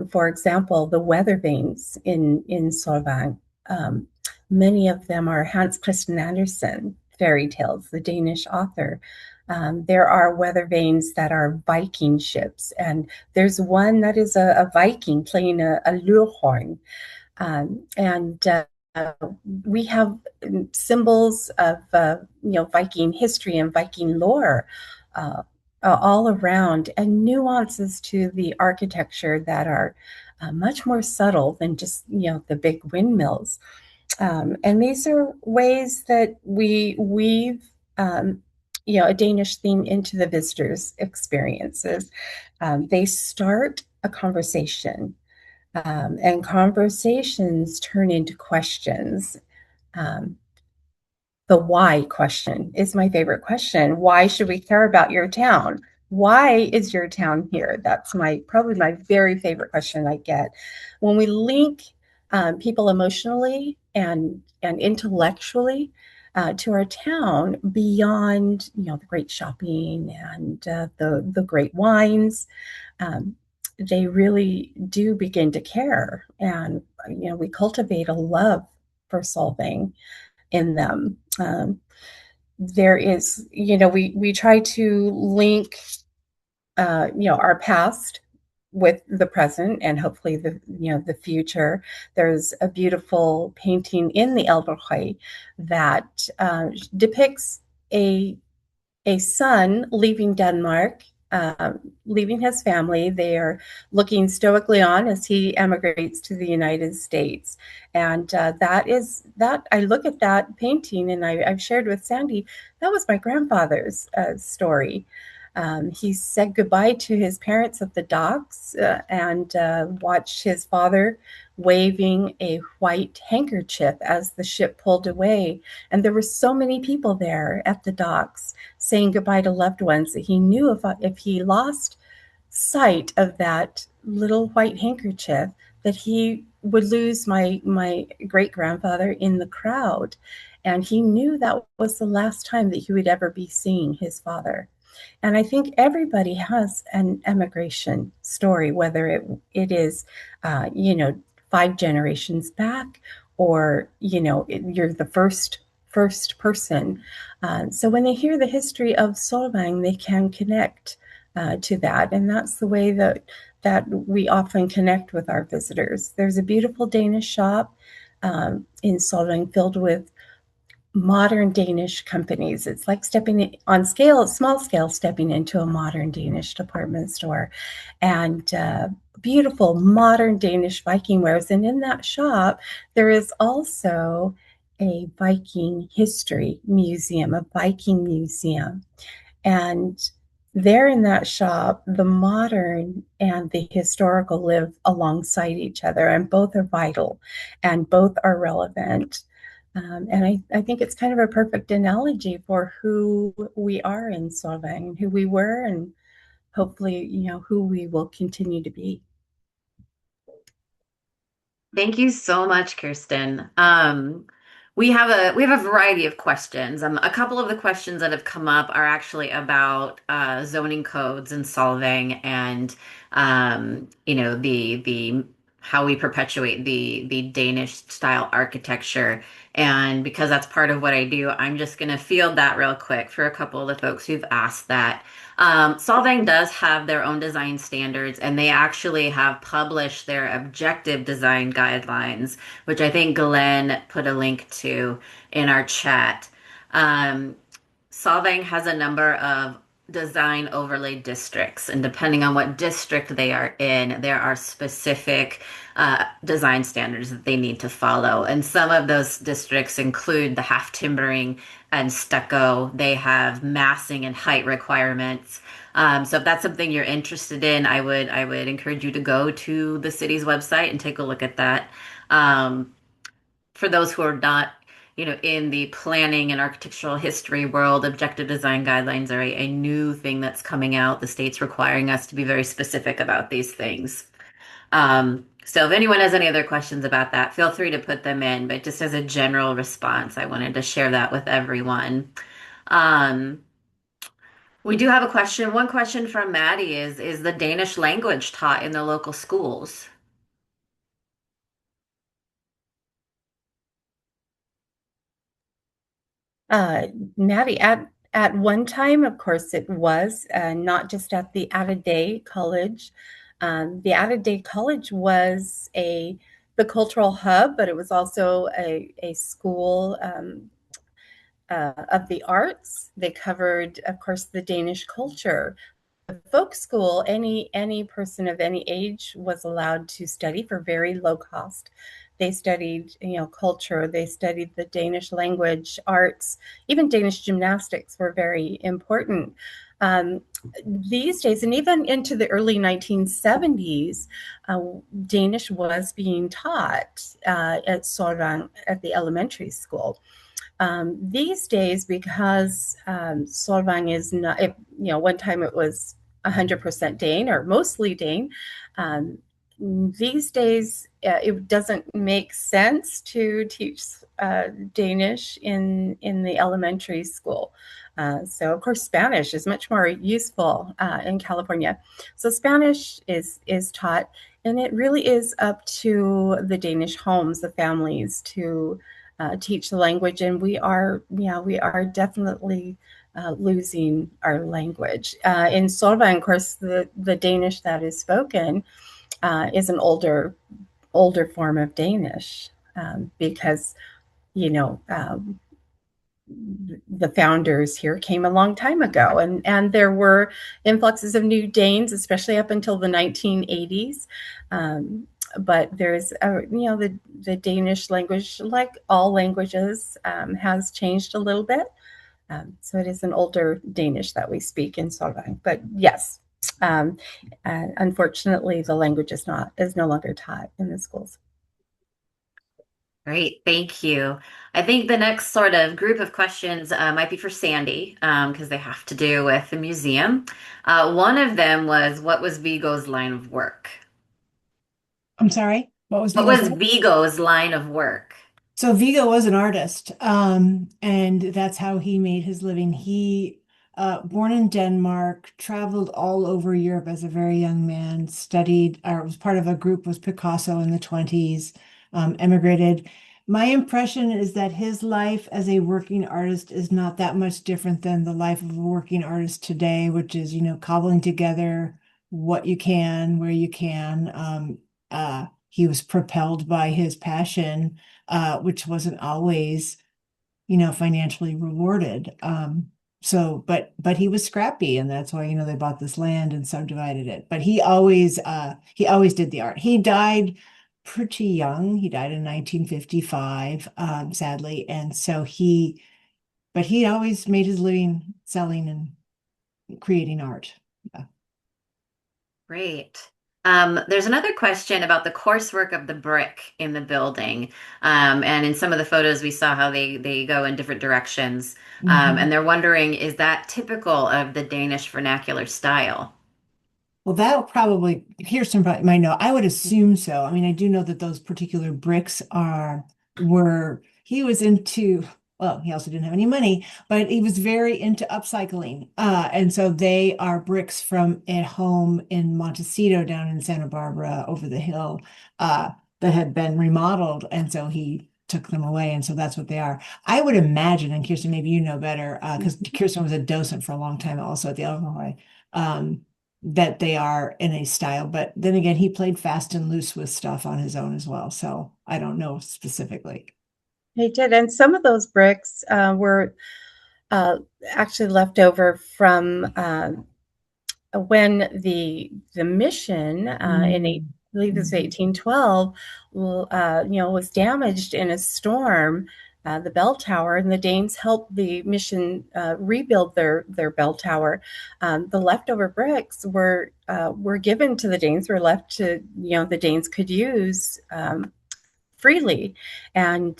For example, the weather vanes in Solvang. Um, Many of them are Hans Christian Andersen fairy tales, the Danish author. There are weather vanes that are Viking ships, and there's one that is a Viking playing a lurhorn. And we have symbols of Viking history and Viking lore uh, all around, and nuances to the architecture that are much more subtle than just the big windmills. And these are ways that we weave a Danish theme into the visitors' experiences. They start a conversation, and conversations turn into questions. Um, the why question is my favorite question. Why should we care about your town? Why is your town here? That's probably my very favorite question I get. When we link people emotionally and intellectually to our town beyond the great shopping and the great wines, um, they really do begin to care, and we cultivate a love for Solvang in them. There is, we try to link, our past with the present and hopefully the future. There's a beautiful painting in the Elverhøy that depicts a a son leaving Denmark, leaving his family. They are looking stoically on as he emigrates to the United States. And that I look at that painting, and I've shared with Sandy, that was my grandfather's story. He said goodbye to his parents at the docks and watched his father waving a white handkerchief as the ship pulled away. And there were so many people there at the docks saying goodbye to loved ones that he knew if he lost sight of that little white handkerchief, that he would lose my great grandfather in the crowd. And he knew that was the last time that he would ever be seeing his father. And I think everybody has an emigration story, whether it is, 5 generations back, or you're the first person. So when they hear the history of Solvang, they can connect to that, and that's the way that we often connect with our visitors. There's a beautiful Danish shop in Solvang filled with modern Danish companies. It's like small scale, stepping into a modern Danish department store, and beautiful modern Danish Viking wares. And in that shop, there is also a Viking history museum, a Viking museum. And there in that shop, the modern and the historical live alongside each other, and both are vital and both are relevant. And I think it's kind of a perfect analogy for who we are in Solvang, who we were, and hopefully, who we will continue to be. Thank you so much, Kirsten. We have a variety of questions. A couple of the questions that have come up are actually about zoning codes and solving, and the how we perpetuate the Danish style architecture. And because that's part of what I do, I'm just going to field that real quick for a couple of the folks who've asked that. Solvang does have their own design standards, and they actually have published their objective design guidelines, which I think Glenn put a link to in our chat. Um, Solvang has a number of design overlay districts, and depending on what district they are in, there are specific design standards that they need to follow. And some of those districts include the half timbering and stucco. They have massing and height requirements. So if that's something you're interested in, I would encourage you to go to the city's website and take a look at that. Um, for those who are not, in the planning and architectural history world, objective design guidelines are a new thing that's coming out. The state's requiring us to be very specific about these things. So if anyone has any other questions about that, feel free to put them in. But just as a general response, I wanted to share that with everyone. Um, we do have a question. One question from Maddie is the Danish language taught in the local schools? Uh, Maddie, at one time, of course, it was not just at the Out-of-Day College. The Out-of-Day College was the cultural hub, but it was also a school of the arts. They covered, of course, the Danish culture. The folk school, any person of any age was allowed to study for very low cost. They studied, culture. They studied the Danish language, arts, even Danish gymnastics were very important. Um, these days, and even into the early 1970s, Danish was being taught at Solvang at the elementary school. These days, because Solvang is not, one time it was 100% Dane or mostly Dane. These days, it doesn't make sense to teach Danish in the elementary school. So, of course, Spanish is much more useful in California. So, Spanish is taught, and it really is up to the Danish homes, the families, to teach the language, and we are definitely losing our language. In Solvang, of course, the Danish that is spoken is an older form of Danish because you know the founders here came a long time ago, and there were influxes of new Danes, especially up until the 1980s. But there's the Danish language, like all languages, has changed a little bit. So it is an older Danish that we speak in Solvang. But yes, unfortunately, the language is no longer taught in the schools. Great, thank you. I think the next sort of group of questions might be for Sandy because they have to do with the museum. One of them was, what was Vigo's line of work? I'm sorry, what was What Vigo's was name? Vigo's line of work? So Vigo was an artist, and that's how he made his living. He, born in Denmark, traveled all over Europe as a very young man, studied, or was part of a group with Picasso in the 20s, emigrated. My impression is that his life as a working artist is not that much different than the life of a working artist today, which is, cobbling together what you can, where you can. He was propelled by his passion, which wasn't always, financially rewarded. But he was scrappy, and that's why, they bought this land and subdivided it. But he always did the art. He died pretty young. He died in 1955, sadly. And so but he always made his living selling and creating art. Yeah. Great. There's another question about the coursework of the brick in the building. And in some of the photos, we saw how they go in different directions. Mhm. And they're wondering, is that typical of the Danish vernacular style? Well, that probably, Kirsten probably might know. I would assume so. I mean, I do know that those particular bricks he was into, well, he also didn't have any money, but he was very into upcycling. And so they are bricks from a home in Montecito down in Santa Barbara over the hill, that had been remodeled. And so he took them away. And so that's what they are. I would imagine, and Kirsten, maybe you know better, because Kirsten was a docent for a long time also at the Illinois. That they are in a style. But then again, he played fast and loose with stuff on his own as well. So I don't know specifically. He did, and some of those bricks were uh, actually left over from when the mission I believe it was 1812, was damaged in a storm, the bell tower, and the Danes helped the mission rebuild their bell tower. The leftover bricks were given to the Danes, were left to, the Danes could use freely. And,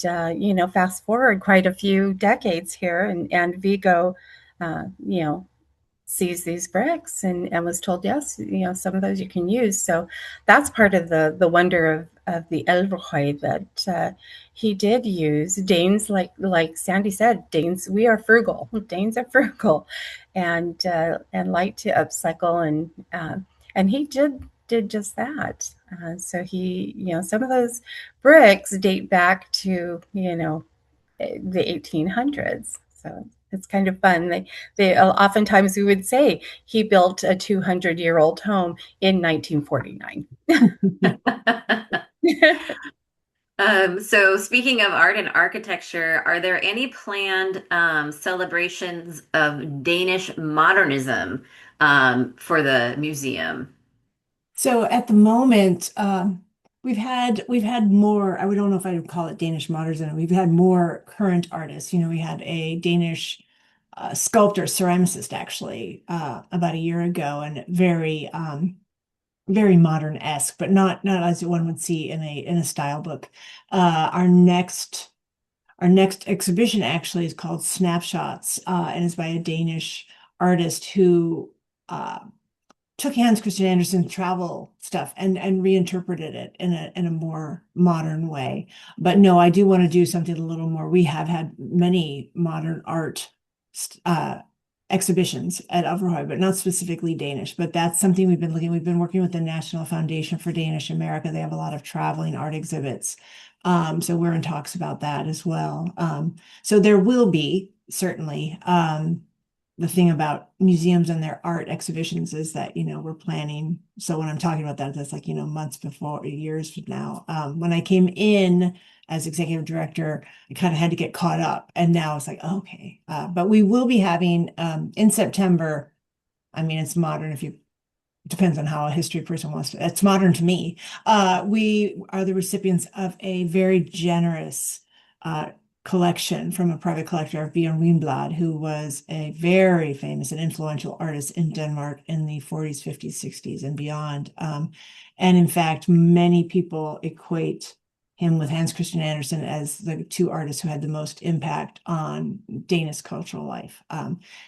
fast forward quite a few decades here, and Vigo, sees these bricks and was told, yes, some of those you can use. So that's part of the wonder of the Elverhøy that he did use. Danes, like Sandy said, Danes, we are frugal. Danes are frugal, and like to upcycle, and he did just that. So some of those bricks date back to the 1800s. So it's kind of fun. They oftentimes we would say he built a 200-year-old home in 1949. So speaking of art and architecture, are there any planned celebrations of Danish modernism for the museum? So at the moment, we've had more. I don't know if I would call it Danish modernism. We've had more current artists. We had a Danish sculptor, ceramicist, actually, about a year ago, and very modern-esque, but not as one would see in a style book. Our next exhibition actually is called Snapshots, and is by a Danish artist who took Hans Christian Andersen's travel stuff and reinterpreted it in a more modern way. But no, I do want to do something a little more. We have had many modern art exhibitions at Overhoy, but not specifically Danish. But that's something we've been working with the National Foundation for Danish America. They have a lot of traveling art exhibits. So we're in talks about that as well. So there will be certainly. The thing about museums and their art exhibitions is that, we're planning. So when I'm talking about that, that's like, months before, years from now. When I came in as executive director, I kind of had to get caught up. And now it's like, oh, okay. But we will be having in September. I mean, it's modern depends on how a history person wants to. It's modern to me. We are the recipients of a very generous collection from a private collector of Bjørn Wienblad, who was a very famous and influential artist in Denmark in the 40s, 50s, 60s, and beyond. And in fact, many people equate him with Hans Christian Andersen as the two artists who had the most impact on Danish cultural life.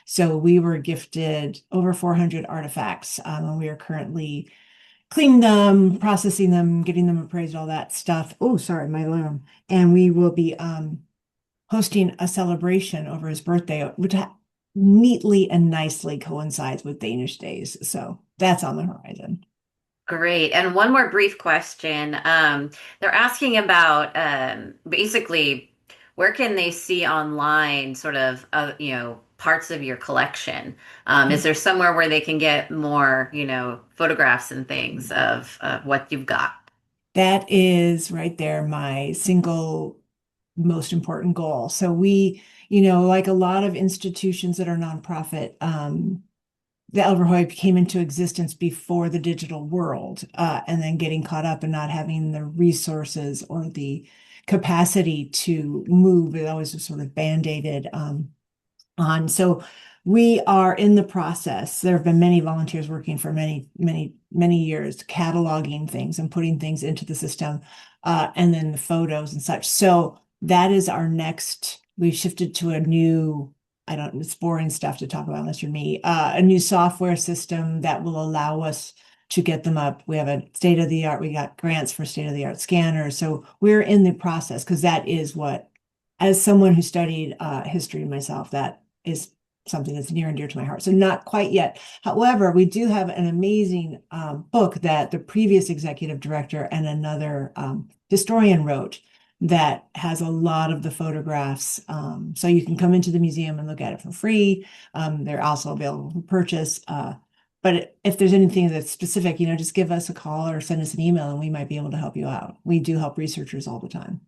So we were gifted over 400 artifacts, and we are currently cleaning them, processing them, getting them appraised, all that stuff. Oh, sorry, my alarm. And we will be hosting a celebration over his birthday, which neatly and nicely coincides with Danish days. So that's on the horizon. Great. And one more brief question. They're asking about basically where can they see online sort of parts of your collection? Is there somewhere where they can get more, photographs and things of what you've got? That is right there, my single most important goal. So like a lot of institutions that are nonprofit, the Elverhøy came into existence before the digital world, and then getting caught up and not having the resources or the capacity to move. It always was sort of band-aided on. So we are in the process. There have been many volunteers working for many, many, many years, cataloging things and putting things into the system, and then the photos and such. So that is our next. We've shifted to a new, it's boring stuff to talk about unless you're me, a new software system that will allow us to get them up. We have a state-of-the-art, we got grants for state-of-the-art scanners. So we're in the process, because that is what, as someone who studied history myself, that is something that's near and dear to my heart. So not quite yet. However, we do have an amazing book that the previous executive director and another historian wrote that has a lot of the photographs. So you can come into the museum and look at it for free. They're also available for purchase. But if there's anything that's specific, just give us a call or send us an email and we might be able to help you out. We do help researchers all the time.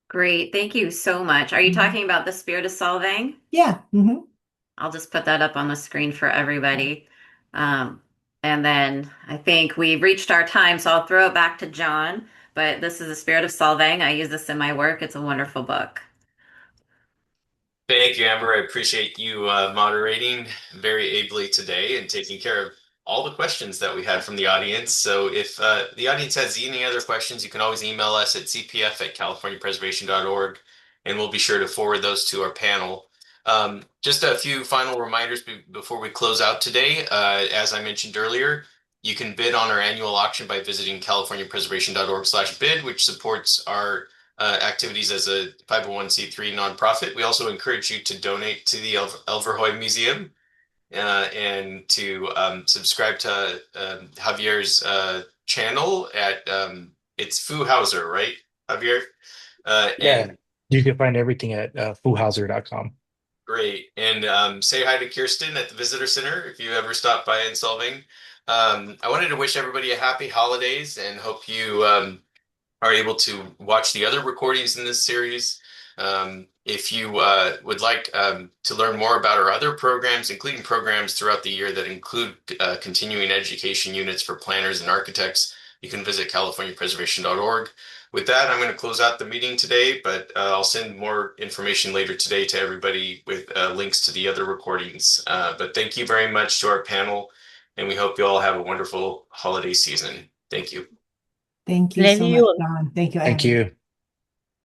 Great. Thank you so much. Are you talking about the Spirit of Solvang? Yeah. Mm-hmm. I'll just put that up on the screen for everybody. And then I think we've reached our time, so I'll throw it back to John. But this is the Spirit of Solvang. I use this in my work. It's a wonderful book. Thank you, Amber. I appreciate you moderating very ably today and taking care of all the questions that we had from the audience. So if the audience has any other questions, you can always email us at cpf@californiapreservation.org, and we'll be sure to forward those to our panel. Just a few final reminders before we close out today. As I mentioned earlier, you can bid on our annual auction by visiting californiapreservation.org/bid, which supports our activities as a 501c3 nonprofit. We also encourage you to donate to the Elverhoy Museum and to subscribe to Javier's channel at it's Foo Hauser, right, Javier? Yeah, And you can find everything at foohauser.com. great. And say hi to Kirsten at the Visitor Center if you ever stop by in Solvang. I wanted to wish everybody a happy holidays and hope you are able to watch the other recordings in this series. If you would like to learn more about our other programs, including programs throughout the year that include continuing education units for planners and architects, you can visit californiapreservation.org. With that, I'm going to close out the meeting today, but I'll send more information later today to everybody with links to the other recordings. But thank you very much to our panel, and we hope you all have a wonderful holiday season. Thank you. Thank you Love so much, you. Don. Thank you, Thank Abby. you.